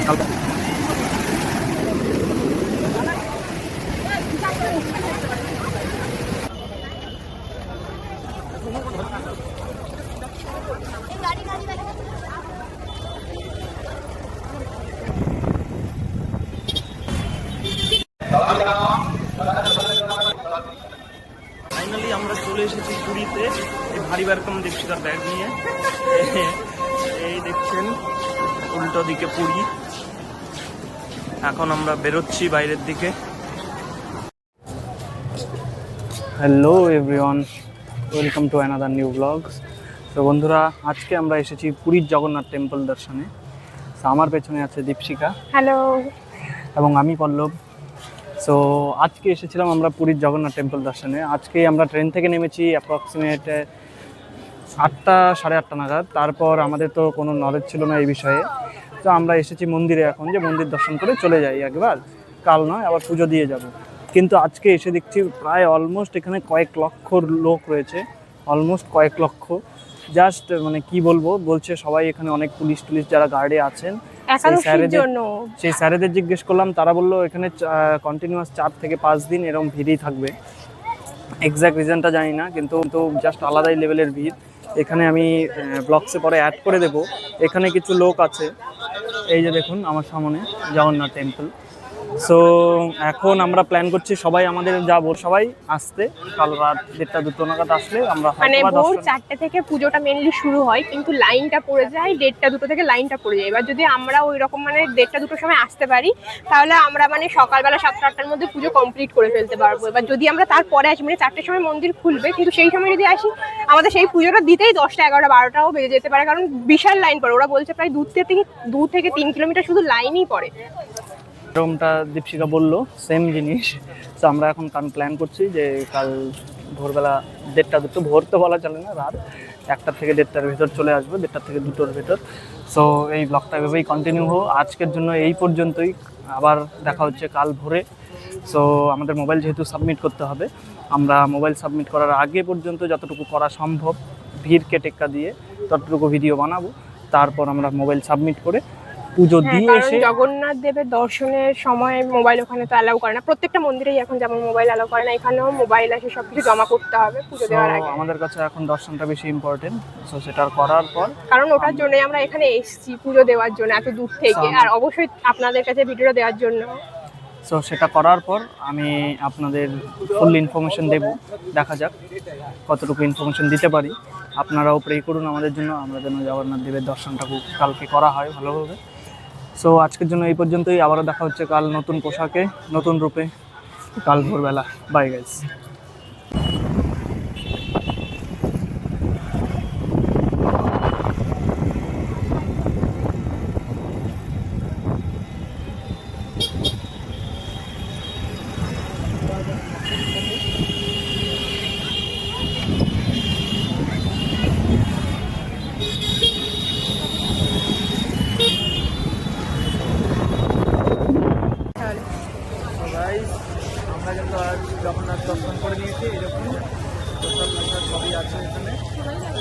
Finally আমরা চলে এসেছি পুরীতে এই ভারী রকম দীপশিকার ব্যাগ নিয়ে। এই দেখছেন উল্টো দিকে পুরী। এখন আমরা বেরোচ্ছি বাইরের দিকে। Hello everyone, welcome to another new blogs. তো বন্ধুরা, আজকে আমরা এসেছি পুরীর জগন্নাথ টেম্পল দর্শনে। তো আমার পেছনে আছে দীপশিকা, হ্যালো, এবং আমি পল্লব। সো আজকে এসেছিলাম আমরা পুরীর জগন্নাথ টেম্পল দর্শনে। আজকে আমরা ট্রেন থেকে নেমেছি অ্যাপ্রক্সিমেট 8টা সাড়ে 8টা নাগাদ। তারপর আমাদের তো কোনো নলেজ ছিল না এই বিষয়ে, তো আমরা এসেছি মন্দিরে এখন, যে মন্দির দর্শন করে চলে যাই একবার, কাল নয় আবার পুজো দিয়ে যাব। কিন্তু আজকে এসে দেখছি প্রায় অলমোস্ট এখানে কয়েক লক্ষ লোক রয়েছে, অলমোস্ট কয়েক লক্ষ। জাস্ট মানে কি বলবো, বলছে সবাই এখানে অনেক পুলিশ টুলিশ যারা গার্ডে আছেন, সেই স্যারেদের জিজ্ঞেস করলাম, তারা বললো এখানে কন্টিনিউয়াস 4 থেকে 5 দিন এরকম ভিড়ই থাকবে। এক্স্যাক্ট রিজনটা জানি না, কিন্তু জাস্ট আলাদাই লেভেলের ভিড় এখানে। আমি ব্লগসে পরে অ্যাড করে দেবো। এখানে কিছু লোক আছে, এই যে দেখুন আমার সামনে জগন্নাথ টেম্পল। সো এখন আমরা প্ল্যান করছি সবাই আমাদের যাবো, সবাই আসতে কাল রাত 1টা-2টো নাগাদ আসলে আমরা, মানে ভোর 4টে থেকে পুজোটা মেনলি শুরু হয়, কিন্তু লাইনটা পড়ে যায় 1টা-2টো থেকে লাইনটা পড়ে যায়। এবার যদি আমরা ওই রকম মানে 1টা-2টোর সময় আসতে পারি, তাহলে আমরা মানে সকালবেলা 7টা-8টার মধ্যে পুজো কমপ্লিট করে ফেলতে পারবো। এবার যদি আমরা তারপরে আসি, মানে 4টের সময় মন্দির খুলবে, কিন্তু সেই সময় যদি আসি আমাদের সেই পুজোটা দিতেই 10টা, 11টা, 12টাও বেজে যেতে পারে, কারণ বিশাল লাইন পড়ে। ওরা বলছে প্রায় 2 থেকে 3 কিলোমিটার শুধু লাইনই পড়ে। এরকমটা দীপশিকা বললো, সেম জিনিস। তো আমরা এখন প্ল্যান করছি যে কাল ভোরবেলা 1টা-2টো, ভোর তো বলা চলে না, রাত 1টা থেকে 1:30টার ভিতর চলে আসবো, 1টা থেকে 2টোর ভেতর। সো এই ব্লগটা এভাবেই কন্টিনিউ হোক। আজকের জন্য এই পর্যন্তই, আবার দেখা হচ্ছে কাল ভোরে। সো আমাদের মোবাইল যেহেতু সাবমিট করতে হবে, আমরা মোবাইল সাবমিট করার আগে পর্যন্ত যতটুকু করা সম্ভব ভিড়কে টেক্কা দিয়ে ততটুকু ভিডিও বানাবো। তারপর আমরা মোবাইল সাবমিট করে পুজো দিয়ে এসে, জগন্নাথ দেবের দর্শনের সময় মোবাইল ওখানে তো অ্যালাউ করে না, প্রত্যেকটা মন্দিরেই এখন যেমন মোবাইল অ্যালাউ করে না, এখানেও মোবাইল আছে, সবকিছু জমা করতে হবে পুজো দেওয়ার আগে। আমাদের কাছে এখন দর্শনটা বেশি ইম্পর্টেন্ট। সো সেটা করার পর, কারণ ওটার জন্যই আমরা এখানে এসেছি, পুজো দেওয়ার জন্য এত দূর থেকে, আর অবশ্যই আপনাদের কাছে ভিডিওটা দেওয়ার জন্য। সো সেটা করার পর আমি আপনাদের ফুল ইনফরমেশন দেব, দেখা যাক কতটুকু ইনফরমেশন দিতে পারি। আপনারাও প্রে করুন আমাদের জন্য, আমরা যেন জগন্নাথ দেবের দর্শনটা কালকে করা হয় ভালোভাবে। সো আজকের জন্য এই পর্যন্তই, আবারও দেখা হচ্ছে কাল নতুন পোশাকে, নতুন রূপে, কাল ভোরবেলা। Bye guys. আমরা কিন্তু আজ জগন্নাথ দর্শন করে নিয়েছি, এরকম প্রসাদ সবই আছে এখানে।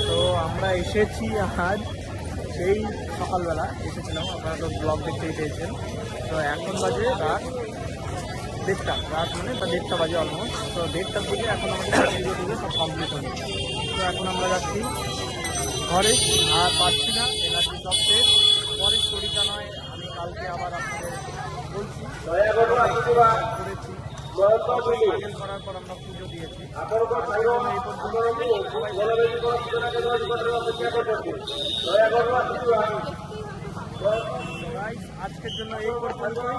তো আমরা এসেছি আজ সেই সকালবেলা এসেছিলাম, আপনারা তো ব্লগ দেখতেই পেয়েছেন। তো এখন বাজে রাত 1:30, রাত মানে 1:30 বাজে অলমোস্ট। তো 1:30টার দিকে এখন আমাদের পুজো টুজো সব কমপ্লিট হয়ে গেছে। তো এখন আমরা যাচ্ছি ঘরে, আর পাচ্ছি না, এনার্জি সব শেষ। পরের স্টোরিটা নয় আমি কালকে আবার আপনাদের বলছি। করেছি করার পর আমরা পুজো দিয়েছি। আজকের জন্য এই পর্যন্তই।